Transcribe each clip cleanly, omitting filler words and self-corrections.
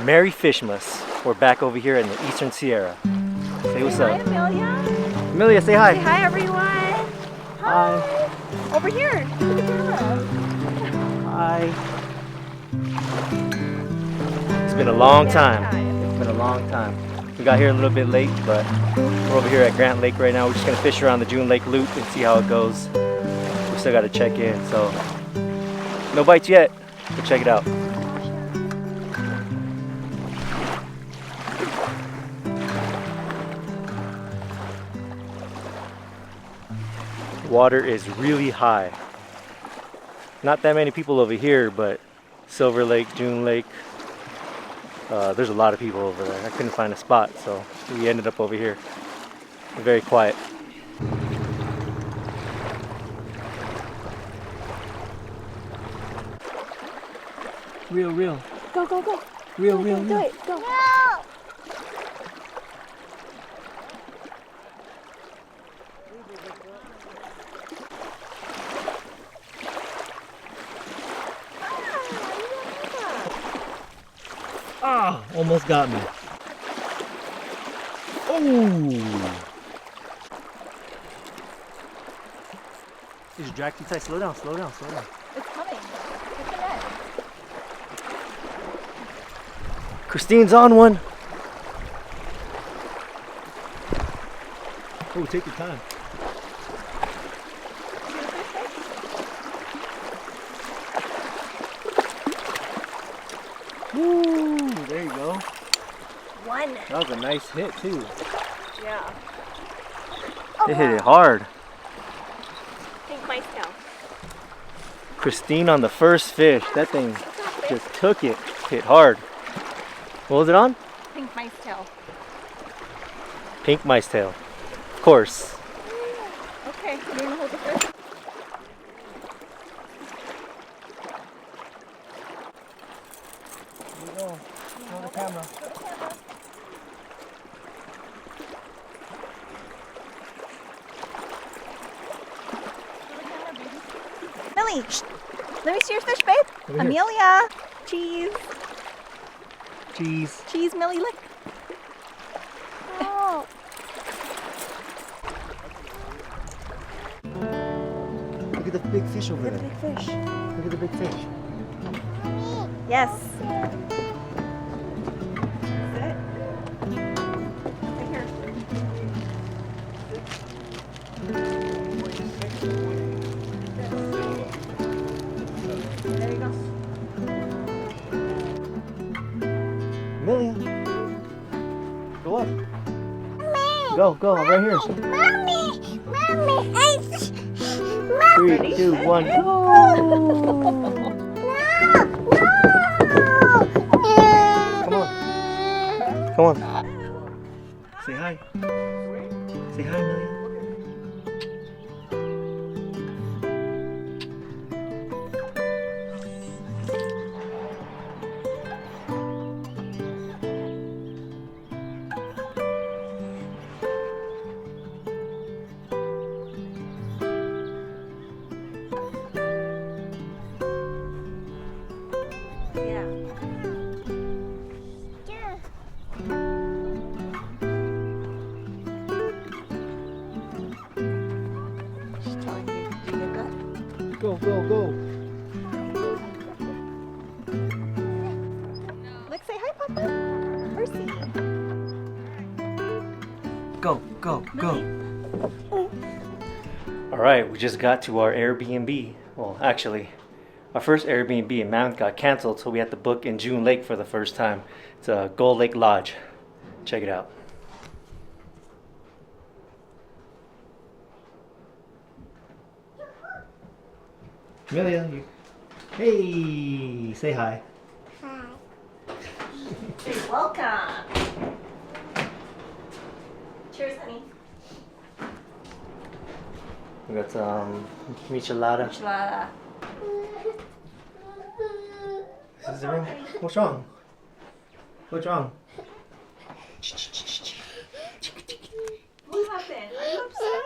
Merry Fishmas. We're back over here in the Eastern Sierra. Say what's up. Hi, Amelia. Amelia, say hi. Say hi, everyone. Hi. Over here. Look at the camera. Hi. It's been a long time. It's been a long time. We got here a little bit late, but we're over here at Grant Lake right now. We're just gonna fish around the June Lake Loop and see how it goes. We still gotta check in, so no bites yet, but check it out. Water is really high. Not that many people over here, but Silver Lake, June Lake, there's a lot of people over there. I couldn't find a spot, so we ended up over here. Very quiet. Real. Go. Real. Do it. Go. No. Ah, almost got me. Oh! Just drag too tight. Slow down. It's coming. Get the net. Christine's on one. Oh, take your time. Woo! There you go. One. That was a nice hit too. Yeah. It hit it hard. Pink mice tail. Christine on the first fish. That thing just took it. Hit hard. What was it on? Pink mice tail. Pink mice tail. Of course. Okay, you're gonna hold the fish. Here you go. Show the camera. Millie, shh. Let me see your fish, babe. Over here. Amelia. Cheese. Cheese. Millie, lick. Oh. Look at the big fish over Look at there. the big fish. Look at the big fish. Yes. Sit. Right here. There you go. Amelia. Go up. Go. I'm right here. Mommy! 3, 2, 1. Come on. Say hi. Say hi, Amelia. Yeah. She's telling you to do your gut. Go. Look, say hi, Papa. Mercy. Go. All right, we just got to our Airbnb. Well, actually, our first Airbnb in Mammoth got canceled, so we had to book in June Lake for the first time. It's a Gull Lake Lodge. Check it out. Amelia, hey, say hi. Say welcome. Cheers, honey. We got some michelada. Enchilada. This is the room. What's wrong? What's wrong? What happened? Are you upset?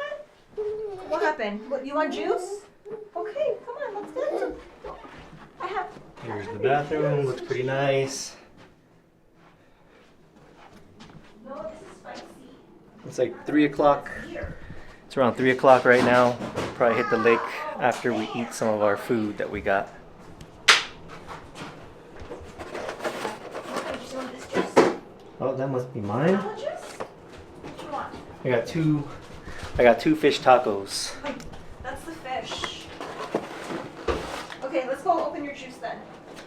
What happened? What, you want juice? Okay, come on, let's get some. I have. Here's the bathroom. Looks pretty nice. It's like 3 o'clock. It's around 3 o'clock right now. Probably hit the lake after we eat some of our food that we got. Oh, that must be mine. I got two fish tacos. That's the fish. Okay, let's go open your juice then.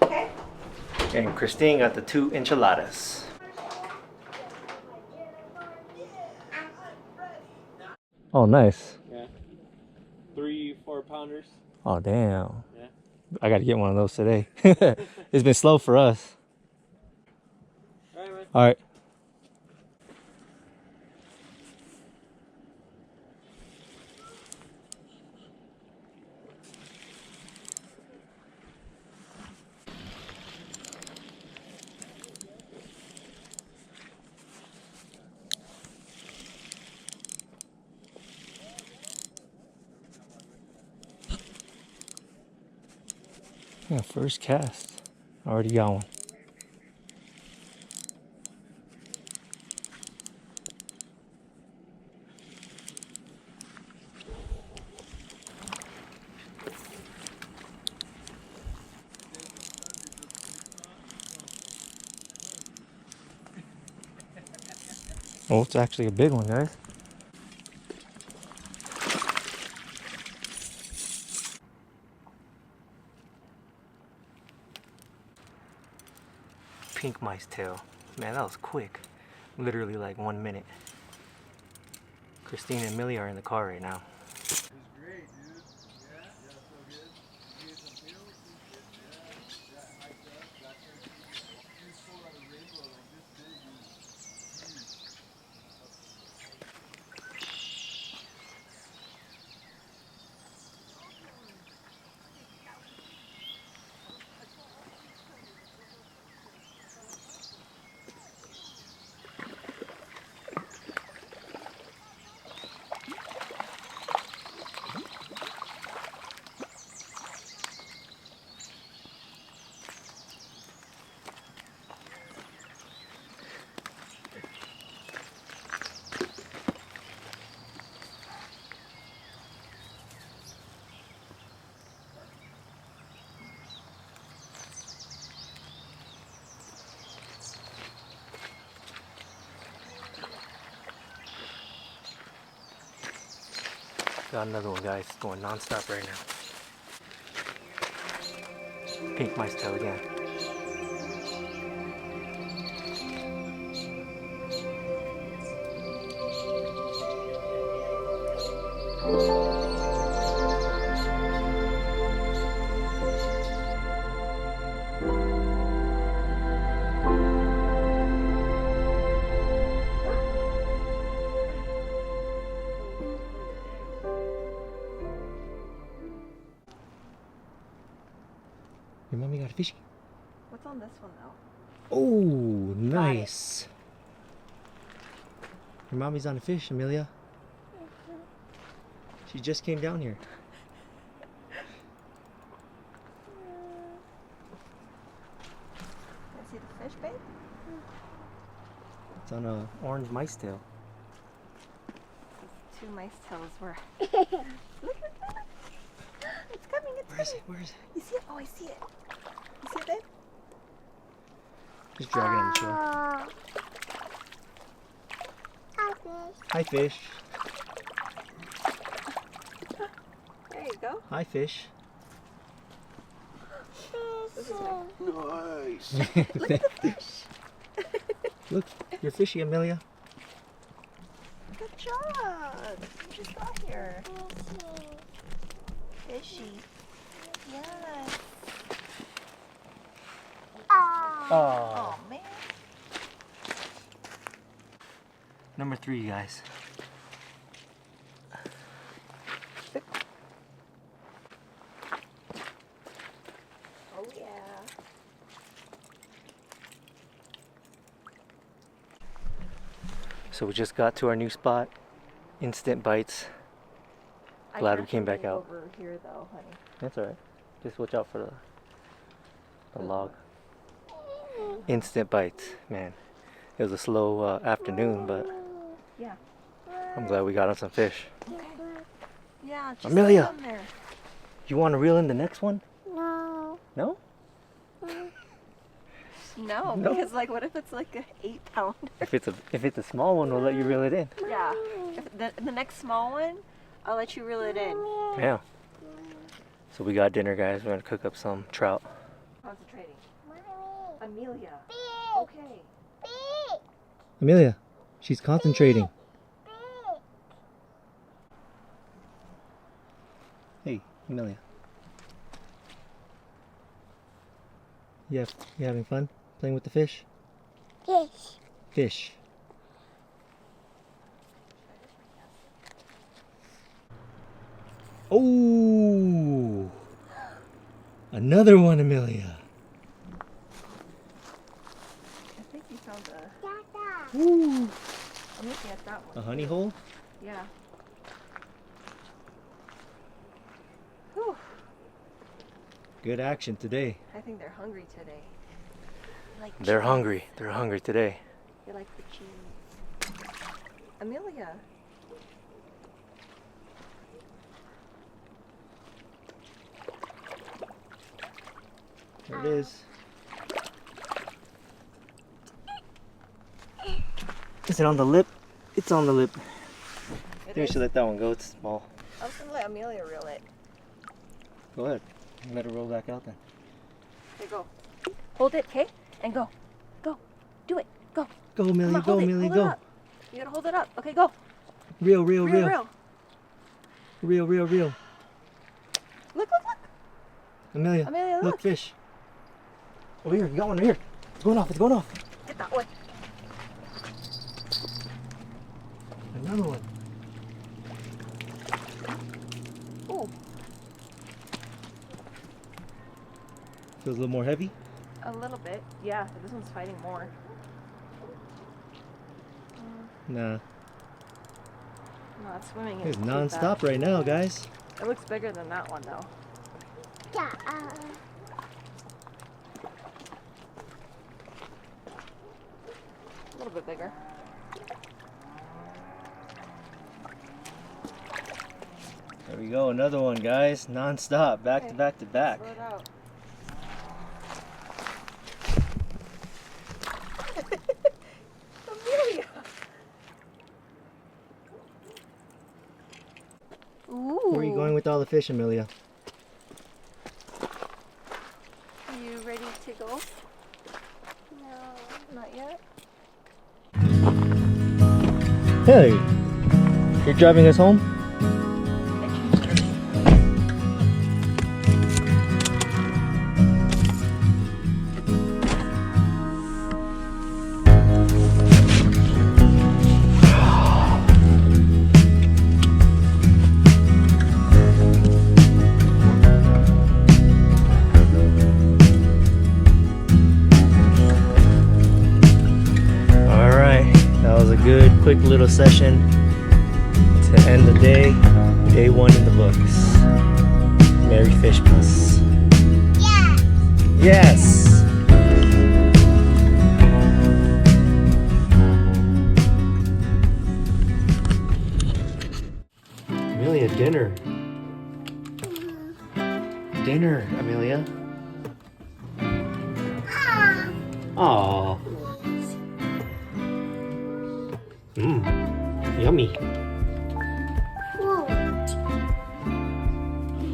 Okay? And Christine got the 2 enchiladas. Oh, nice. Yeah. 3-4 pounders. Oh, damn. Yeah. I got to get one of those today. It's been slow for us. Alright, man. All right. Yeah, first cast. Already got one. Oh, it's actually a big one, guys. Pink mice tail. Man, that was quick. Literally like 1 minute. Christine and Millie are in the car right now. It's great, dude. Yeah, so good. You get some pills and shit. Yeah, high stuff, black turkey. You pull out a rainbow like this big, dude. Got another one, guys. Going non-stop right now. Pink mice tail again. Your mommy got a fishy. What's on this one though? Oh, nice. Your mommy's on a fish, Amelia. She just came down here. Can I see the fish, babe? It's on a orange mice tail. 2 mice tails were. Look, look, look. It's coming, it's Where is coming. it? Where is it? You see it? Oh, I see it. You see it, babe? Just dragging on the shore. Hi, fish. There you go. Hi, fish. This is right. Nice. Look at the fish. Look, you're fishy, Amelia. Good job. You just got here. Fishy. Yes. Oh. Oh, man. Number 3, guys. Oh, yeah. So we just got to our new spot. Instant bites. Glad we came back out. Over here, though, honey. That's alright. Just watch out for the log. Instant bites, man. It was a slow afternoon, but Yeah. I'm glad we got on some fish. Okay. Yeah, just Amelia. lay down there. You want to reel in the next one? No. No? No, No. because like, what if it's like an 8-pounder? If it's a small one, we'll let you reel it in. Yeah. If the next small one, I'll let you reel it in. Yeah. So we got dinner, guys. We're gonna cook up some trout. Concentrating. Mommy. Amelia. Big. Okay. Big. Amelia, she's concentrating. Big. Hey, Amelia. You having fun playing with the fish? Fish. Fish. Oh! Another one, Amelia. I think you found a. Dada. Ooh. I'm looking at that one. A honey hole? Yeah. Whew. Good action today. I think they're hungry today. Like They're cheese. hungry. They're hungry today. They like the cheese. Amelia. There it is. Is it on the lip? It's on the lip. It Maybe we is. should let that one go. It's small. I was gonna let Amelia reel it. Go ahead. Let it roll back out then. Okay, go. Hold it, okay? And go. Go. Do it. Go. Go, Come Amelia. on, Go, hold it. Amelia. Hold it Go. up. You gotta hold it up. Okay, go. Reel, reel, Reel, reel. reel. Reel, reel, reel. Look, look, look. Amelia. Amelia, Look, look. fish. Over here. You got one over here. It's going off. It's going off. Get that one. Another one. Ooh, Feels a little more heavy. a little bit. Yeah, but this one's fighting more. Nah. No, it's swimming. in It's deep non-stop right now, guys. back. It looks bigger than that one, though. Dada. A little bit bigger. There we go. Another one, guys. Non-stop. Back to Okay. back to back. Throw it out. Amelia. Ooh. Where are you going with all the fish, Amelia? You ready to go? No. Not yet. Hey, you're driving us home? Good quick little session to end the day. Day one in the books. Merry Fishmas. Yeah. Yes. Amelia, dinner. Dinner, Amelia. Aww. Yummy.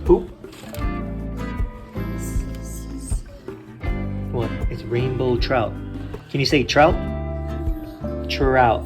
Poop. What? It's rainbow trout. Can you say trout? Trout.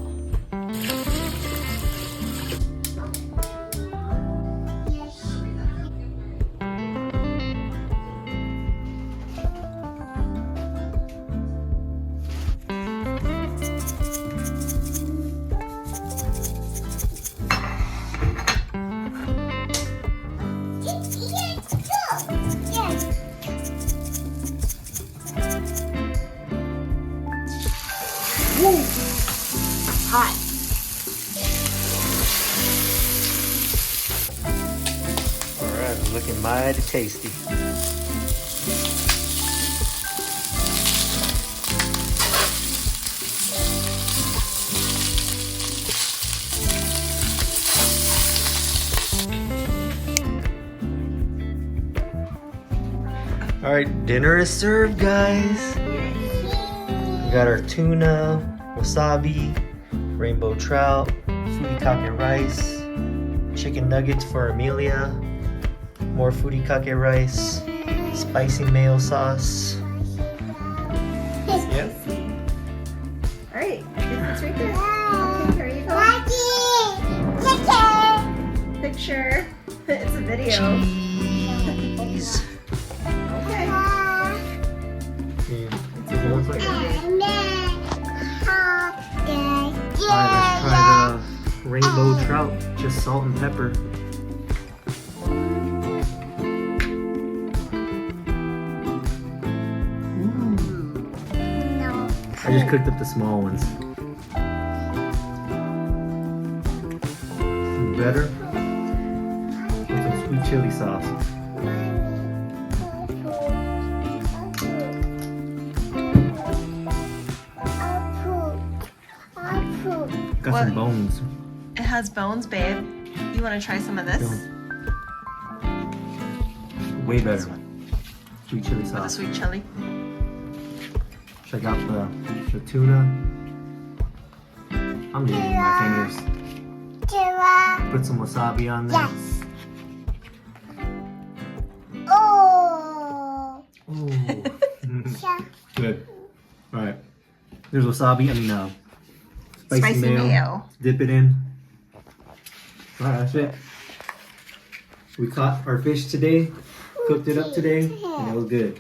Hot. Alright, looking mighty tasty. Alright, dinner is served, guys. We got our tuna, wasabi, rainbow trout, furikake rice, chicken nuggets for Amelia, more furikake rice, spicy mayo sauce. Yep. Alright, it's right there. Okay, here you go. Picture. It's a video. Cheese. Okay. Yeah, it's a whole thing. Yeah. Alright, let's try the rainbow trout, just salt and pepper. No. I just cooked up the small ones. Better with some sweet chili sauce. Got What? some bones. It has bones, babe. You want to try some of this? Way better. Sweet chili With the sauce. sweet chili. Check out the tuna. I'm eating my fingers. Put some wasabi on there. Yes. Oh. Ooh. Good. Alright. There's wasabi. Spicy mayo. Dip it in. Alright, that's it. We caught our fish today. Cooked it up today. And it was good.